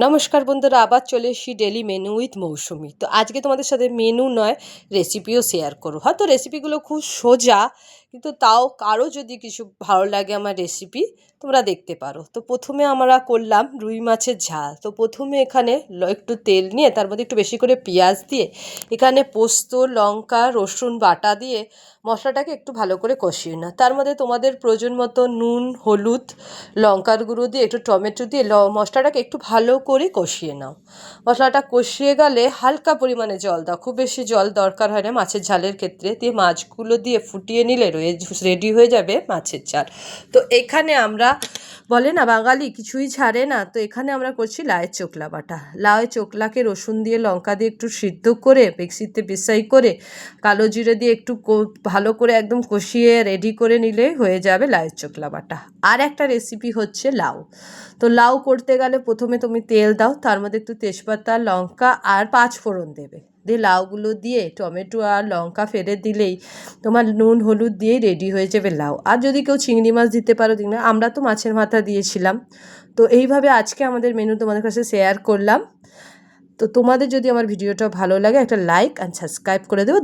নমস্কার বন্ধুরা, আবার চলে এসেছি ডেলি মেনু উইথ মৌসুমি। তো আজকে তোমাদের সাথে মেনু নয়, রেসিপিও শেয়ার করো। হয়তো রেসিপিগুলো খুব সোজা, কিন্তু তাও কারো যদি কিছু ভালো লাগে আমার রেসিপি, তোমরা দেখতে পারো। তো প্রথমে আমরা করলাম রুই মাছের ঝাল। তো প্রথমে এখানে একটু তেল নিয়ে তার মধ্যে একটু বেশি করে পেঁয়াজ দিয়ে এখানে পোস্ত, লঙ্কা, রসুন বাটা দিয়ে মশলাটাকে একটু ভালো করে কষিয়ে নাও। তার মধ্যে তোমাদের প্রয়োজন মতো নুন, হলুদ, লঙ্কার গুঁড়ো দিয়ে একটু টমেটো দিয়ে মশলাটাকে একটু ভালো করে কষিয়ে নাও। মশলাটা কষিয়ে গেলে হালকা পরিমাণে জল দাও, খুব বেশি জল দরকার হয় না মাছের ঝালের ক্ষেত্রে। দিয়ে মাছগুলো দিয়ে ফুটিয়ে নিলে রেডি হয়ে যাবে মাছের ঝাল। তো এখানে আমরা বলে না বাঙালি কিছুই ছাড়ে না, তো এখানে আমরা করছি লাউয়ের চোকলা বাটা। লাউয়ের চোকলাকে রসুন দিয়ে লঙ্কা দিয়ে একটু সিদ্ধ করে মিক্সিতে পিসাই করে কালো জিরে দিয়ে একটু ভালো করে একদম কষিয়ে রেডি করে নিলে হয়ে যাবে লাউয়ের চোকলা বাটা। আর একটা রেসিপি হচ্ছে লাউ। তো লাউ করতে গেলে প্রথমে তুমি তেল দাও, তার মধ্যে একটু তেজপাতা, লঙ্কা আর 5 ফোড়ন দেবে। দিয়ে লাউগুলো দিয়ে টমেটো আর লঙ্কা ফেলে দিলেই তোমার নুন হলুদ দিয়েই রেডি হয়ে যাবে লাউ। আর যদি কেউ চিংড়ি মাছ দিতে পারো দিন, আমরা তো মাছের মাথা দিয়েছিলাম। তো এইভাবে আজকে আমাদের মেনু তোমাদের কাছে শেয়ার করলাম। তো তোমাদের যদি আমার ভিডিওটা ভালো লাগে একটা লাইক অ্যান্ড সাবস্ক্রাইব করে দেবো।